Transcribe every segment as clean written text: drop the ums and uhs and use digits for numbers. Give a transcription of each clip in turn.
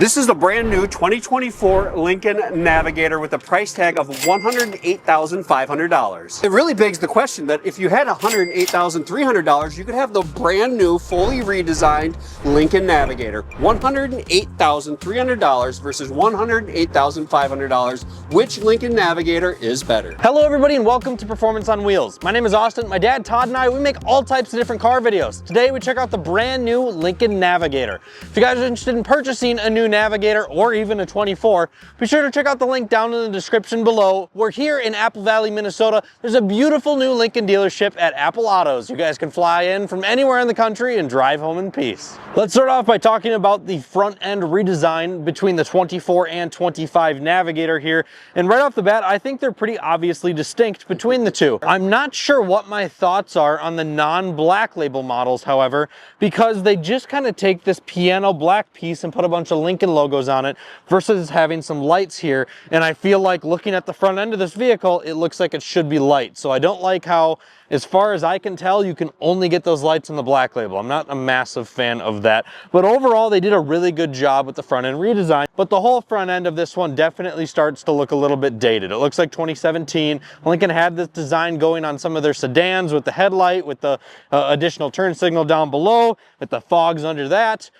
This is the brand new 2024 Lincoln Navigator with a price tag of $108,500. It really begs the question that if you had $108,300, you could have the brand new, fully redesigned Lincoln Navigator. $108,300 versus $108,500. Which Lincoln Navigator is better? Hello everybody and welcome to Performance on Wheels. My name is Austin. My dad Todd and I, we make all types of different car videos. Today we check out the brand new Lincoln Navigator. If you guys are interested in purchasing a new Navigator or even a 24, be sure to check out the link down in the description below. We're here in Apple Valley, Minnesota. There's a beautiful new Lincoln dealership at Apple Autos. You guys can fly in from anywhere in the country and drive home in peace. Let's start off by talking about the front end redesign between the 24 and 25 Navigator here. And right off the bat, I think they're pretty obviously distinct between the two. I'm not sure what my thoughts are on the non-black label models, however, because they just kind of take this piano black piece and put a bunch of Lincoln logos on it versus having some lights here. And I feel like looking at the front end of this vehicle, it looks like it should be light. So I don't like how, as far as I can tell, you can only get those lights in the black label. I'm not a massive fan of that. But overall, they did a really good job with the front end redesign. But the whole front end of this one definitely starts to look a little bit dated. It looks like 2017. Lincoln had this design going on some of their sedans with the headlight, with the additional turn signal down below, with the fogs under that.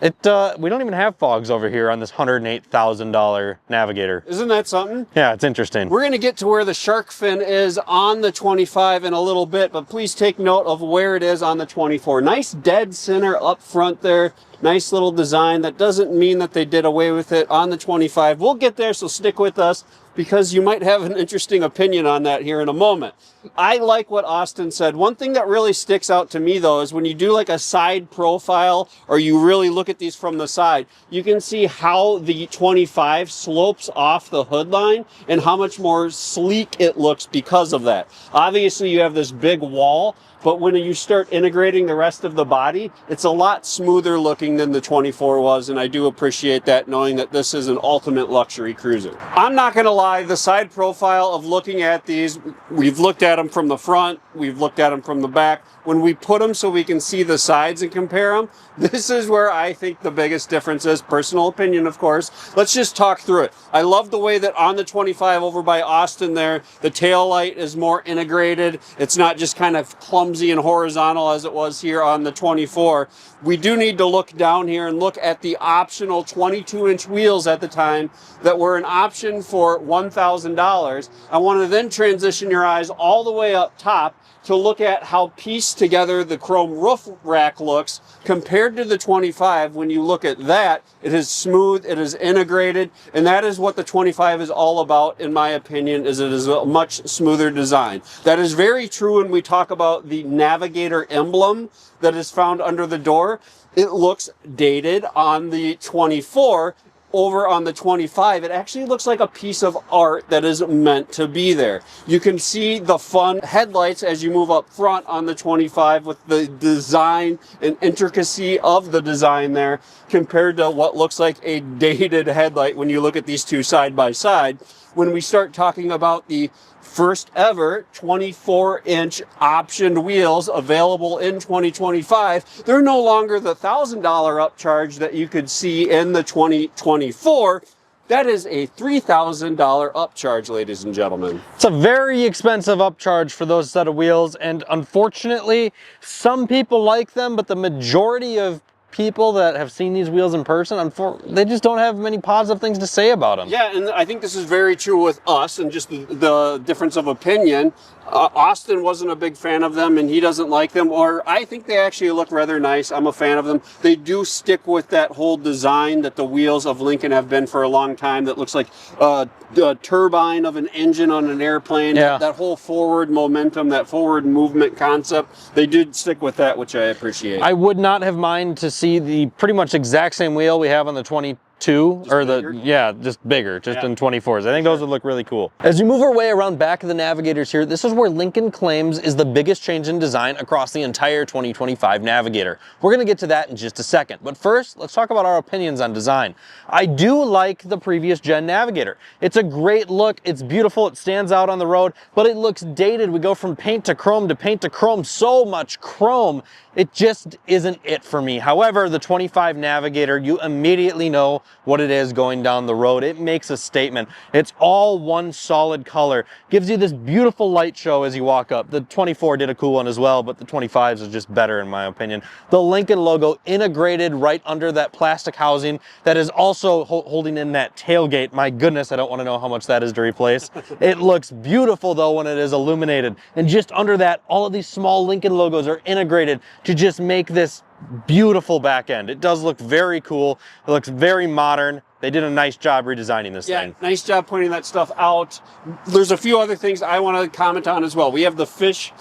We don't even have fogs over here on this $108,000 Navigator. Isn't that something? Yeah, it's interesting. We're going to get to where the shark fin is on the 25 in a little bit, but please take note of where it is on the 24. Nice dead center up front there. Nice little design. That doesn't mean that they did away with it on the 25. We'll get there, so stick with us, because you might have an interesting opinion on that here in a moment. I like what Austin said. One thing that really sticks out to me though is when you do like a side profile or you really look at these from the side, you can see how the 25 slopes off the hood line and how much more sleek it looks because of that. Obviously you have this big wall, but when you start integrating the rest of the body, it's a lot smoother looking than the 24 was, and I do appreciate that, knowing that this is an ultimate luxury cruiser. I'm not gonna lie, the side profile of looking at these, we've looked at them from the front, we've looked at them from the back. When we put them so we can see the sides and compare them, this is where I think the biggest difference is. Personal opinion, of course. Let's just talk through it. I love the way that on the 25 over by Austin there, the tail light is more integrated. It's not just kind of clumsy and horizontal as it was here on the 24. We do need to look down here and look at the optional 22-inch wheels at the time that were an option for $1,000. I want to then transition your eyes all the way up top to look at how pieced together the chrome roof rack looks compared to the 25. When you look at that, it is smooth, it is integrated, and that is what the 25 is all about, in my opinion, is it is a much smoother design. That is very true when we talk about the Navigator emblem that is found under the door. It looks dated on the 24. Over on the 25, it actually looks like a piece of art that is meant to be there. You can see the fun headlights as you move up front on the 25 with the design and intricacy of the design there compared to what looks like a dated headlight when you look at these two side by side. When we start talking about the first ever 24-inch optioned wheels available in 2025, they're no longer the $1,000 upcharge that you could see in the 2024. That is a $3,000 upcharge, ladies and gentlemen. It's a very expensive upcharge for those set of wheels, and unfortunately, some people like them, but the majority of people that have seen these wheels in person, they just don't have many positive things to say about them. Yeah, and I think this is very true with us and just the difference of opinion. Austin wasn't a big fan of them and he doesn't like them, or I think they actually look rather nice. I'm a fan of them. They do stick with that whole design that the wheels of Lincoln have been for a long time, that looks like a turbine of an engine on an airplane. Yeah. That whole forward momentum, that forward movement concept, they did stick with that, which I appreciate. I would not have mind to see the pretty much exact same wheel we have on the 22 or bigger? just bigger, in 24s. I think those would look really cool. As you move our way around back of the Navigators here, this is where Lincoln claims is the biggest change in design across the entire 2025 Navigator. We're going to get to that in just a second, but first let's talk about our opinions on design. I do like the previous gen Navigator. It's a great look, it's beautiful, it stands out on the road, but it looks dated. We go from paint to chrome to paint to chrome, so much chrome. it just isn't it for me. However, the 25 Navigator, you immediately know what it is going down the road. It makes a statement. It's all one solid color. Gives you this beautiful light show as you walk up. The 24 did a cool one as well, but the 25s is just better in my opinion. The Lincoln logo integrated right under that plastic housing that is also holding in that tailgate. My goodness, I don't want to know how much that is to replace. It looks beautiful though when it is illuminated. And just under that, all of these small Lincoln logos are integrated to just make this beautiful back end. It does look very cool. It looks very modern. They did a nice job redesigning this thing. Nice job pointing that stuff out. There's a few other things I want to comment on as well. We have the fish,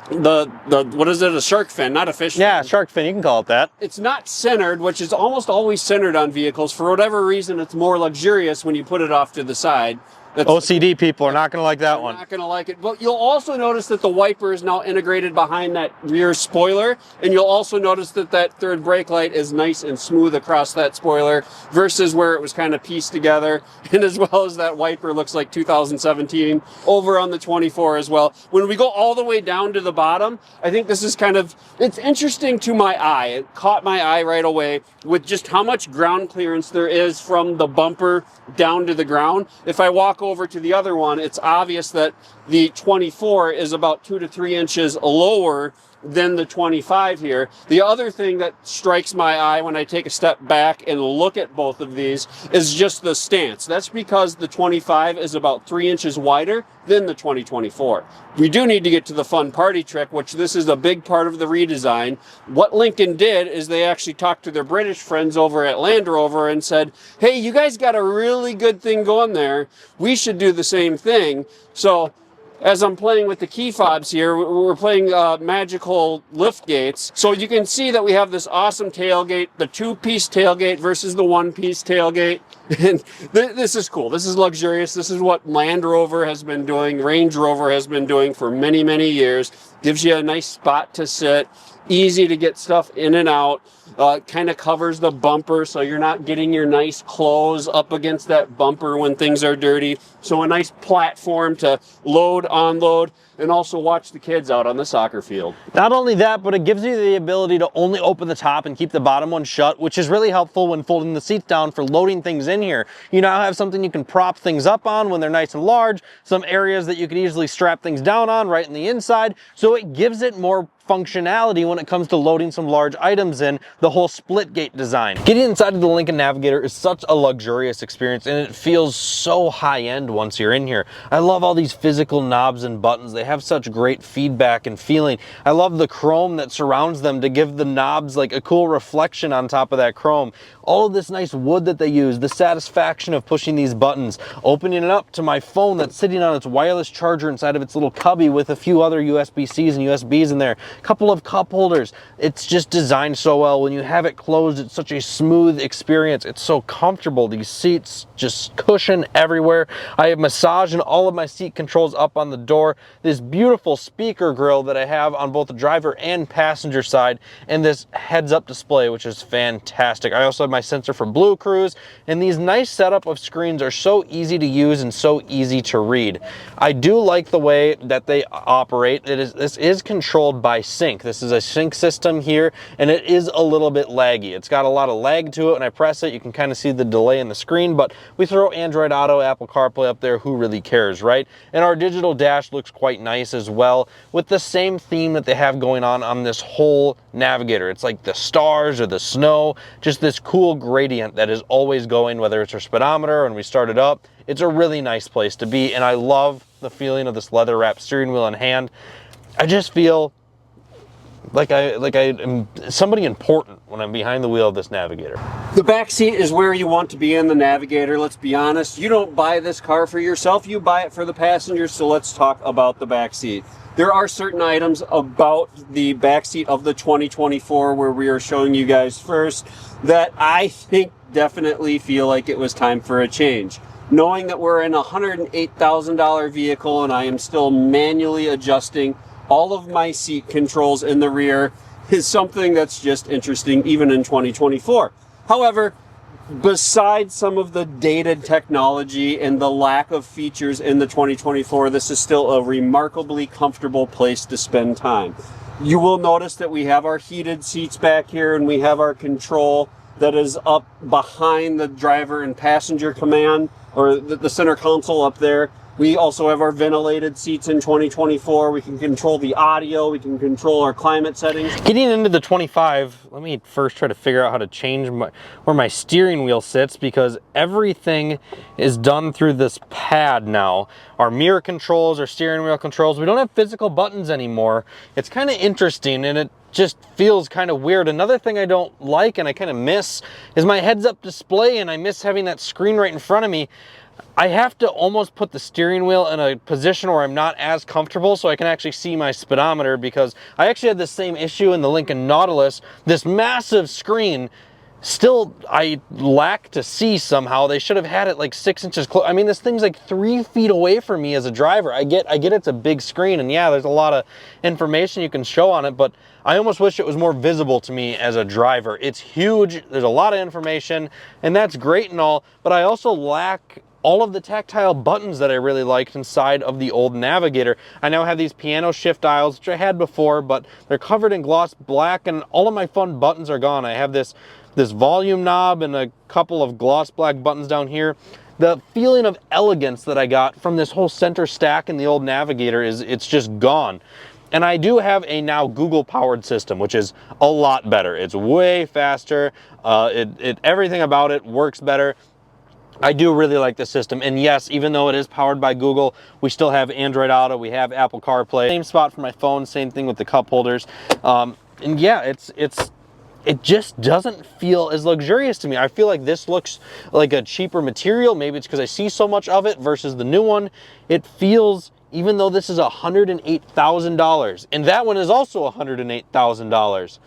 the what is it, a shark fin, not a fish Yeah, fin. shark fin, you can call it that. It's not centered, which is almost always centered on vehicles. For whatever reason, it's more luxurious when you put it off to the side. OCD people are not going to like that one. Not going to like it. But you'll also notice that the wiper is now integrated behind that rear spoiler, and you'll also notice that that third brake light is nice and smooth across that spoiler versus where it was kind of pieced together. And as well as that wiper looks like 2017 over on the 24 as well. When we go all the way down to the bottom, I think this is it's interesting to my eye. It caught my eye right away with just how much ground clearance there is from the bumper down to the ground. If I walk over to the other one, it's obvious that the 24 is about 2 to 3 inches lower than the 25 here. The other thing that strikes my eye when I take a step back and look at both of these is just the stance. That's because the 25 is about 3 inches wider than the 2024. We do need to get to the fun party trick, which this is a big part of the redesign. What Lincoln did is they actually talked to their British friends over at Land Rover and said, hey, you guys got a really good thing going there. We should do the same thing. So as I'm playing with the key fobs here, we're playing magical lift gates. So you can see that we have this awesome tailgate, the 2-piece tailgate versus the 1-piece tailgate. And this is cool. This is luxurious. This is what Land Rover has been doing, Range Rover has been doing for many, many years. Gives you a nice spot to sit, easy to get stuff in and out. Kind of covers the bumper so you're not getting your nice clothes up against that bumper when things are dirty. So a nice platform to load, unload, and also watch the kids out on the soccer field. Not only that, but it gives you the ability to only open the top and keep the bottom one shut, which is really helpful when folding the seats down for loading things in here. You now have something you can prop things up on when they're nice and large, some areas that you can easily strap things down on right in the inside, so it gives it more functionality when it comes to loading some large items in, the whole split gate design. Getting inside of the Lincoln Navigator is such a luxurious experience, and it feels so high-end once you're in here. I love all these physical knobs and buttons. They have such great feedback and feeling. I love the chrome that surrounds them to give the knobs like a cool reflection on top of that chrome. All of this nice wood that they use, the satisfaction of pushing these buttons, opening it up to my phone that's sitting on its wireless charger inside of its little cubby with a few other USB-Cs and USBs in there, a couple of cup holders. It's just designed so well. When you have it closed, it's such a smooth experience. It's so comfortable. These seats just cushion everywhere. I have massage and all of my seat controls up on the door. This beautiful speaker grill that I have on both the driver and passenger side, and this heads-up display, which is fantastic. I also have my sensor for Blue Cruise, and these nice setup of screens are so easy to use and so easy to read. I do like the way that they operate. This is controlled by sync. This is a sync system here, and it is a little bit laggy. It's got a lot of lag to it. When I press it, you can kind of see the delay in the screen, but we throw Android Auto, Apple CarPlay up there. Who really cares, right? And our digital dash looks quite nice as well, with the same theme that they have going on this whole Navigator. It's like the stars or the snow, just this cool gradient that is always going, whether it's our speedometer and we start it up. It's a really nice place to be, and I love the feeling of this leather wrapped steering wheel in hand. I just feel like I am somebody important when I'm behind the wheel of this Navigator. The back seat is where you want to be in the Navigator. Let's be honest. You don't buy this car for yourself. You buy it for the passengers. So let's talk about the back seat. There are certain items about the back seat of the 2024 where we are showing you guys first that I think definitely feel like it was time for a change. Knowing that we're in a $108,000 vehicle and I am still manually adjusting all of my seat controls in the rear is something that's just interesting even in 2024. However, besides some of the dated technology and the lack of features in the 2024, this is still a remarkably comfortable place to spend time. You will notice that we have our heated seats back here, and we have our control that is up behind the driver and passenger command, or the center console up there. We also have our ventilated seats in 2024. We can control the audio, we can control our climate settings. Getting into the 25, let me first try to figure out how to change where my steering wheel sits, because everything is done through this pad now. Our mirror controls, our steering wheel controls, we don't have physical buttons anymore. It's kind of interesting, and it just feels kind of weird. Another thing I don't like and I kind of miss is my heads-up display, and I miss having that screen right in front of me. I have to almost put the steering wheel in a position where I'm not as comfortable so I can actually see my speedometer, because I actually had the same issue in the Lincoln Nautilus. This massive screen, still I lack to see somehow. They should have had it like 6 inches close. I mean, this thing's like 3 feet away from me as a driver. I get it's a big screen, and yeah, there's a lot of information you can show on it, but I almost wish it was more visible to me as a driver. It's huge, there's a lot of information, and that's great and all, but I also lack all of the tactile buttons that I really liked inside of the old Navigator. I now have these piano shift dials, which I had before, but they're covered in gloss black, and all of my fun buttons are gone. I have this volume knob and a couple of gloss black buttons down here. The feeling of elegance that I got from this whole center stack in the old Navigator it's just gone. And I do have a now Google powered system, which is a lot better. It's way faster. Everything about it works better. I do really like the system, and yes, even though it is powered by Google, we still have Android Auto, we have Apple CarPlay, same spot for my phone, same thing with the cup holders, and yeah, it just doesn't feel as luxurious to me. I feel like this looks like a cheaper material. Maybe it's because I see so much of it versus the new one. It feels, even though this is $108,000, and that one is also $108,000.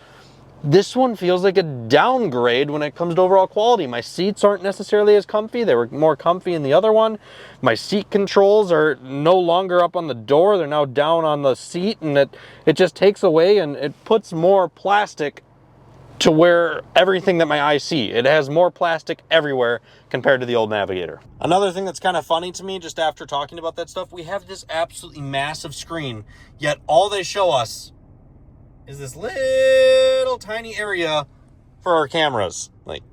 This one feels like a downgrade when it comes to overall quality. My seats aren't necessarily as comfy. They were more comfy in the other one. My seat controls are no longer up on the door. They're now down on the seat, and it just takes away and it puts more plastic to where everything that my eyes see. It has more plastic everywhere compared to the old Navigator. Another thing that's kind of funny to me, just after talking about that stuff, we have this absolutely massive screen, yet all they show us is this little tiny area for our cameras. Like,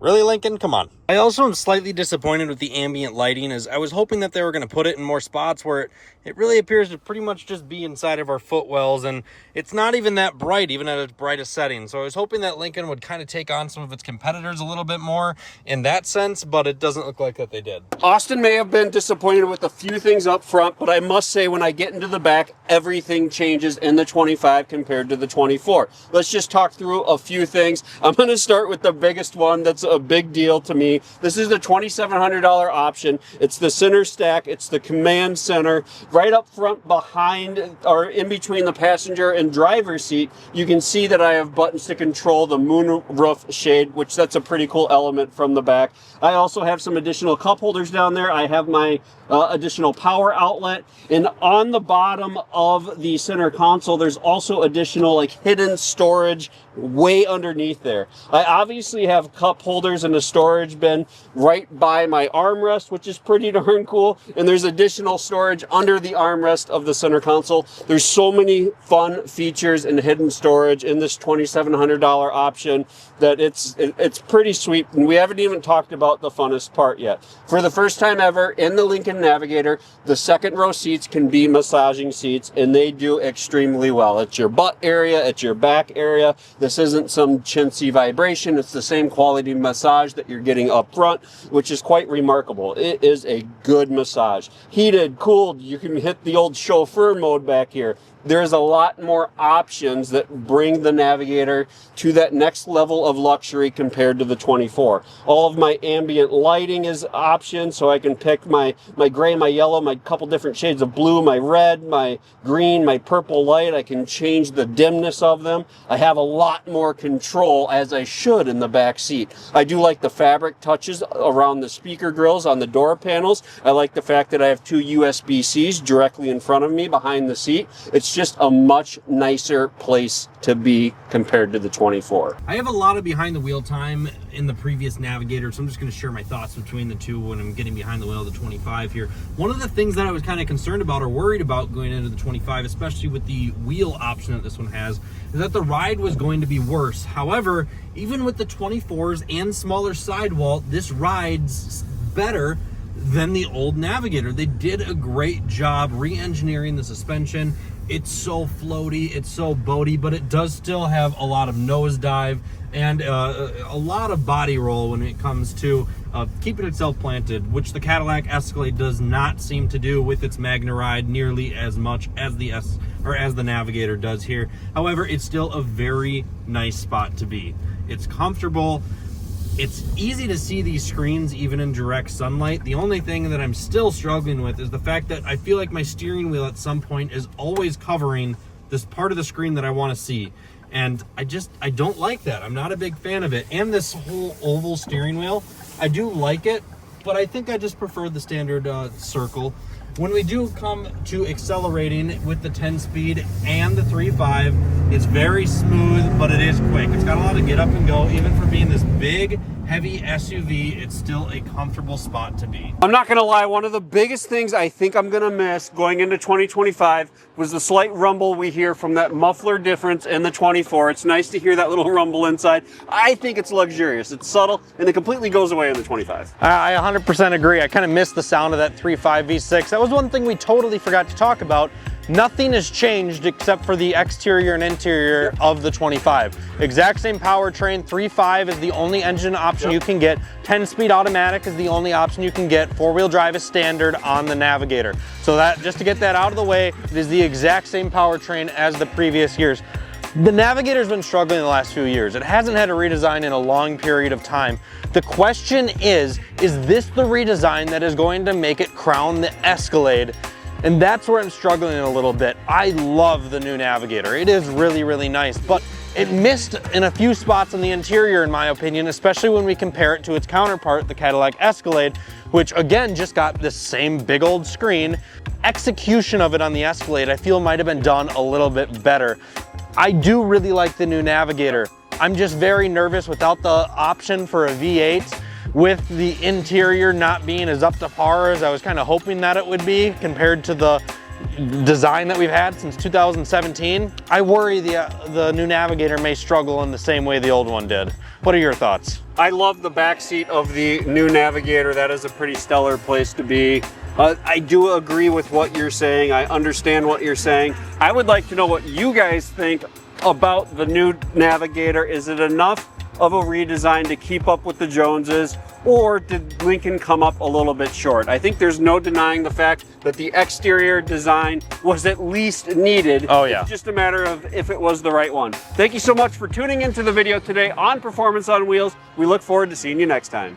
really, Lincoln? Come on. I also am slightly disappointed with the ambient lighting, as I was hoping that they were going to put it in more spots where it really appears to pretty much just be inside of our footwells, and it's not even that bright, even at its brightest setting. So I was hoping that Lincoln would kind of take on some of its competitors a little bit more in that sense, but it doesn't look like that they did. Austin may have been disappointed with a few things up front, but I must say when I get into the back, everything changes in the 25 compared to the 24. Let's just talk through a few things. I'm going to start with the biggest one that's a big deal to me. This is the $2,700 option. It's the center stack. It's the command center. Right up front behind, or in between the passenger and driver seat, you can see that I have buttons to control the moonroof shade, which that's a pretty cool element from the back. I also have some additional cup holders down there. I have my additional power outlet, and on the bottom of the center console there's also additional like hidden storage way underneath there. I obviously have cup holders and a storage bin right by my armrest, which is pretty darn cool, and there's additional storage under the armrest of the center console. There's so many fun features and hidden storage in this $2,700 option that it's pretty sweet, and we haven't even talked about the funnest part yet. For the first time ever in the Lincoln Navigator, the second row seats can be massaging seats, and they do extremely well. It's your butt area, it's your back area. This isn't some chintzy vibration. It's the same quality massage that you're getting up front, which is quite remarkable. It is a good massage. Heated, cooled, you can hit the old chauffeur mode back here. There's a lot more options that bring the Navigator to that next level of luxury compared to the 24. All of my ambient lighting is options, so I can pick my gray, my yellow, my couple different shades of blue, my red, my green, my purple light. I can change the dimness of them. I have a lot lot more control, as I should, in the back seat. I do like the fabric touches around the speaker grills on the door panels. I like the fact that I have 2 USB-Cs directly in front of me behind the seat. It's just a much nicer place to be compared to the 24. I have a lot of behind the wheel time in the previous Navigator, so I'm just going to share my thoughts between the two when I'm getting behind the wheel of the 25 here. One of the things that I was kind of concerned about or worried about going into the 25, especially with the wheel option that this one has, is that the ride was going to be worse. However, even with the 24s and smaller sidewall, this rides better than the old Navigator. They did a great job re-engineering the suspension. It's so floaty, it's so boaty, but it does still have a lot of nosedive and a lot of body roll when it comes to keeping itself planted, which the Cadillac Escalade does not seem to do with its MagneRide nearly as much as the Navigator does here. However, it's still a very nice spot to be. It's comfortable. It's easy to see these screens even in direct sunlight. The only thing that I'm still struggling with is the fact that I feel like my steering wheel at some point is always covering this part of the screen that I want to see. And I don't like that. I'm not a big fan of it. And this whole oval steering wheel, I do like it, but I think I just prefer the standard circle. When we do come to accelerating with the 10-speed and the 3.5, it's very smooth, but it is quick. It's got a lot of get up and go. Even for being this big, heavy SUV, it's still a comfortable spot to be. I'm not gonna lie, one of the biggest things I think I'm gonna miss going into 2025 was the slight rumble we hear from that muffler difference in the 24. It's nice to hear that little rumble inside. I think it's luxurious, it's subtle, and it completely goes away in the 25. I 100% agree. I kind of missed the sound of that 3.5 V6. That was one thing we totally forgot to talk about. Nothing has changed except for the exterior and interior of the 25. Exact same powertrain, 3.5 is the only engine option you can get. 10-speed automatic is the only option you can get. 4-wheel drive is standard on the Navigator. So that, just to get that out of the way, it is the exact same powertrain as the previous years. The Navigator's been struggling the last few years. It hasn't had a redesign in a long period of time. The question is this the redesign that is going to make it crown the Escalade? And that's where I'm struggling a little bit. I love the new Navigator. It is really, really nice, but it missed in a few spots in the interior, in my opinion, especially when we compare it to its counterpart, the Cadillac Escalade, which again, just got this same big old screen. Execution of it on the Escalade, I feel might have been done a little bit better. I do really like the new Navigator. I'm just very nervous without the option for a V8. With the interior not being as up to par as I was kind of hoping that it would be compared to the design that we've had since 2017, I worry the new Navigator may struggle in the same way the old one did. What are your thoughts? I love the back seat of the new Navigator. That is a pretty stellar place to be. I do agree with what you're saying. I understand what you're saying. I would like to know what you guys think about the new Navigator. Is it enough of a redesign to keep up with the Joneses, or did Lincoln come up a little bit short? I think there's no denying the fact that the exterior design was at least needed. Oh yeah. It's just a matter of if it was the right one. Thank you so much for tuning into the video today on Performance on Wheels. We look forward to seeing you next time.